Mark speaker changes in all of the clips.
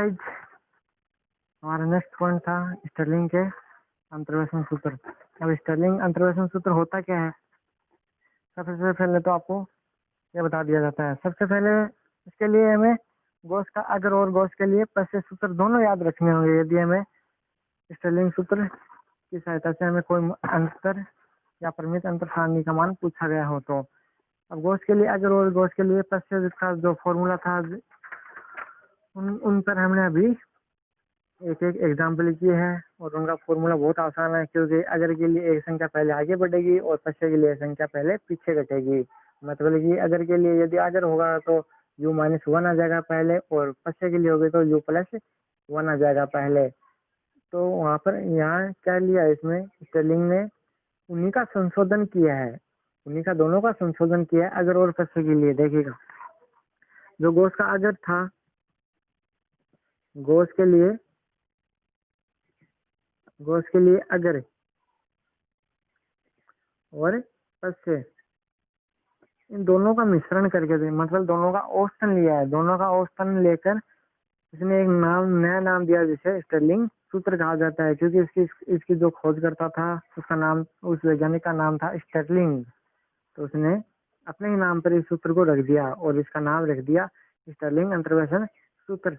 Speaker 1: Guys, हमारा next point था Stirling के अंतर्वेशन सूत्र। अब स्टर्लिंग अंतर्वेशन सूत्र होता क्या है, सबसे पहले तो आपको ये बता दिया जाता है। सबसे पहले इसके लिए हमें गॉस का अगर और गॉस के लिए पश्य सूत्र दोनों याद रखने होंगे, यदि हमें स्टर्लिंग सूत्र की सहायता से हमें कोई अंतर या परिमित अंतर सारणी का मान पूछा गया हो। तो अब गॉस के लिए अगर और गॉस के लिए पश्य जिसका जो फॉर्मूला था उन पर हमने अभी एक एक एग्जाम्पल किए हैं और उनका फॉर्मूला बहुत आसान है, क्योंकि अगर के लिए एक संख्या पहले आगे बढ़ेगी और पश्य के लिए एक संख्या पहले पीछे घटेगी। मतलब कि अगर के लिए यदि अगर होगा तो u-1 आ जाएगा पहले, और पश्य के लिए होगी तो u+1 आ जाएगा पहले। तो वहाँ पर यहाँ क्या लिया, इसमें स्टर्लिंग ने उन्हीं का संशोधन किया है, उन्हीं का दोनों का संशोधन किया है अगर और पश्य के लिए। देखिएगा, जो गॉस का अगर था, गॉस के लिए अगर और पश्य, इन दोनों का मिश्रण करके दे, मतलब दोनों का औसतन लिया है। दोनों का औसतन लेकर इसने एक नया नाम दिया जिसे स्टर्लिंग सूत्र कहा जाता है, क्योंकि इसकी जो खोज करता था उसका नाम, उस वैज्ञानिक का नाम था स्टर्लिंग। तो उसने अपने ही नाम पर इस सूत्र को रख दिया और इसका नाम रख दिया स्टर्लिंग अंतर्वेशन सूत्र।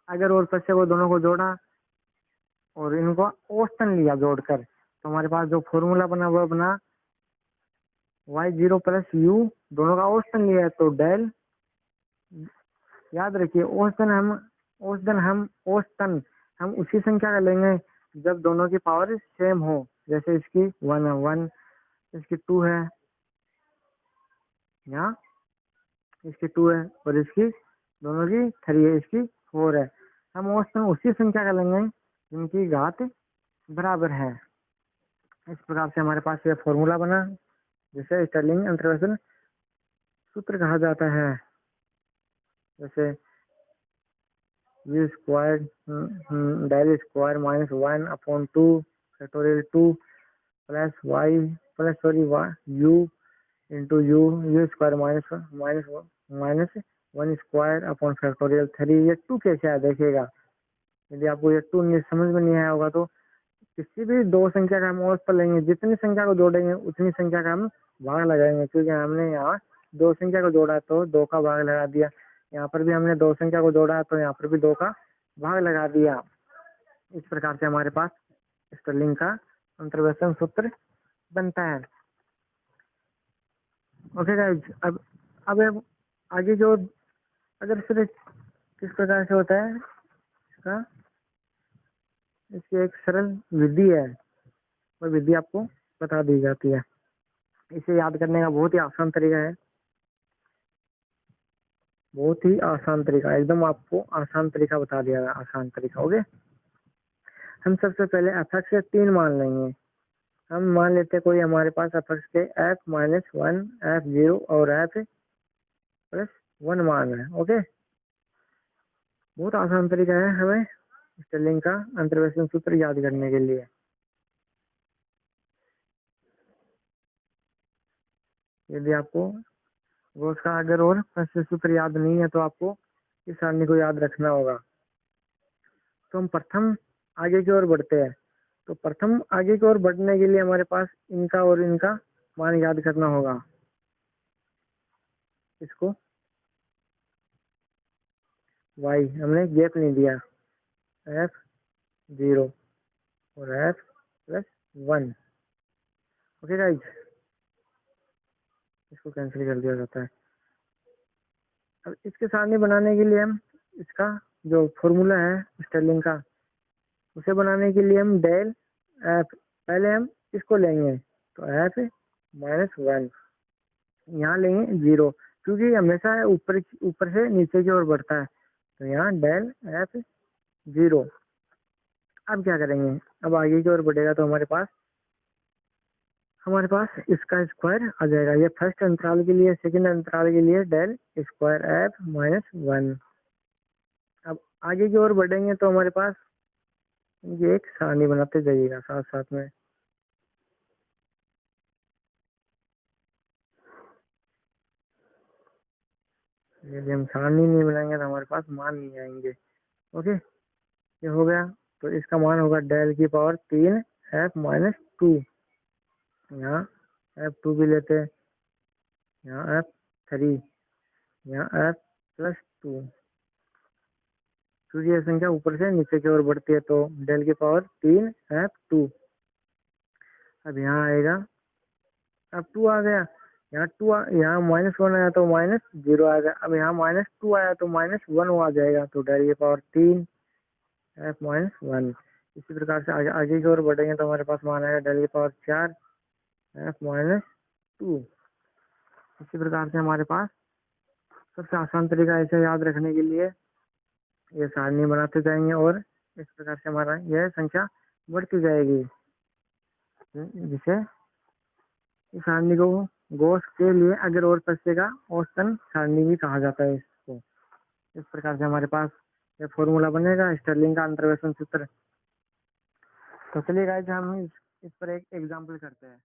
Speaker 1: अगर और पश्य को दोनों को जोड़ा और इनको औसतन लिया जोड़कर, तो हमारे पास जो फॉर्मूला बना वो बना y0 + u, दोनों का औसतन लिया है तो डेल। याद रखिए, औसतन हम उसी संख्या का लेंगे जब दोनों की पावर सेम हो। जैसे इसकी 1 है, 1, इसकी 2 है, यहाँ इसकी 2 है और इसकी दोनों की 3 है, इसकी 4 है। हम औसतन उसी संख्या का लेंगे जिनकी घात बराबर है। इस प्रकार से हमारे पास यह फॉर्मूला बना जिसे स्टर्लिंग अंतर्वेशन सूत्र कहा जाता है। जैसे u² del square -1/2 factorial 2 plus u into u² -1² factorial 3। ये 2 कैसे है देखिएगा। यदि आपको ये 2 समझ में नहीं आया होगा तो किसी भी दो संख्या का हम औसत पर लेंगे, जितनी संख्या को जोड़ेंगे उतनी संख्या का हम भाग लगाएंगे। क्योंकि हमने यहाँ 2 संख्या को जोड़ा तो 2 का भाग लगा दिया, यहाँ पर भी हमने 2 संख्या को जोड़ा तो यहाँ पर भी 2 का भाग लगा दिया। इस प्रकार से हमारे पास स्टर्लिंग का अंतर्वेशन सूत्र बनता है। ओके गाइज, अब आगे जो अगर फिर किस प्रकार से होता है इसका, इसकी एक सरल विधि है, वो विधि आपको बता दी जाती है। इसे याद करने का बहुत ही आसान तरीका है, बहुत ही आसान तरीका, एकदम आपको आसान तरीका बता दिया है, आसान तरीका। ओके, हम सबसे पहले f से 3 मान लेंगे। हम मान लेते कोई हमारे पास f के f-1, f0 और f+1 मान है। ओके, बहुत आसान तरीका है हमें स्टर्लिंग का अंतर्वेशन सूत्र याद करने के लिए। यदि आपको गॉस का अगर और पश्य सूत्र याद नहीं है तो आपको इस सारणी को याद रखना होगा। तो हम प्रथम आगे की ओर बढ़ते हैं। तो प्रथम आगे की ओर बढ़ने के लिए हमारे पास इनका और इनका मान याद करना होगा। इसको y हमने गैप नहीं दिया, f0 और f+1। ओके गाइज, इसको कैंसिल कर दिया जाता है। अब इसके सारणी बनाने के लिए हम इसका जो फॉर्मूला है स्टर्लिंग का, उसे बनाने के लिए हम डेल f, पहले हम इसको लेंगे तो f-1, यहाँ लेंगे 0, क्योंकि हमेशा ऊपर से नीचे की ओर बढ़ता है। तो यहाँ डेल f0। अब क्या करेंगे, अब आगे की ओर बढ़ेगा तो हमारे पास इसका स्क्वायर आ जाएगा। ये फर्स्ट अंतराल के लिए, सेकंड अंतराल के लिए डेल स्क्वायर f-1। अब आगे की ओर बढ़ेंगे तो हमारे पास ये एक सारणी बनाते जाइएगा साथ साथ में। यदि हम सारणी नहीं बनाएंगे तो हमारे पास मान नहीं आएंगे। ओके, ये हो गया। तो इसका मान होगा डेल की पावर 3 f माइनस 2। यहाँ f2 भी लेते हैं, यहाँ f3, यहाँ f प्लस 2। क्योंकि ये संख्या ऊपर से नीचे की ओर बढ़ती है तो डेल की पावर 3 f2। अब यहाँ आएगा, अब 2 आ गया, यहाँ यहाँ -1 आया तो -0 आ गया। अब यहाँ -2 आया तो -1 आ जाएगा, तो डेल की पावर 3 f माइनस 1। इसी प्रकार से आगे आगे की ओर बढ़ेंगे तो हमारे पास मान आएगा डेल की पावर 4 f माइनस 2। इसी प्रकार से हमारे पास सबसे आसान तरीका इसे याद रखने के लिए ये सारणी बनाते जाएंगे और इस प्रकार से हमारा यह संख्या बढ़ती जाएगी, जिसे इस सारणी को गॉस के लिए अगर और प्रश्न का औसतन सारणी भी कहा जाता है इसको। इस प्रकार से हमारे पास ये फॉर्मूला बनेगा स्टर्लिंग का अंतर्वेशन सूत्र। तो चलिए गाइस हम इस पर एक एग्जांपल करते हैं।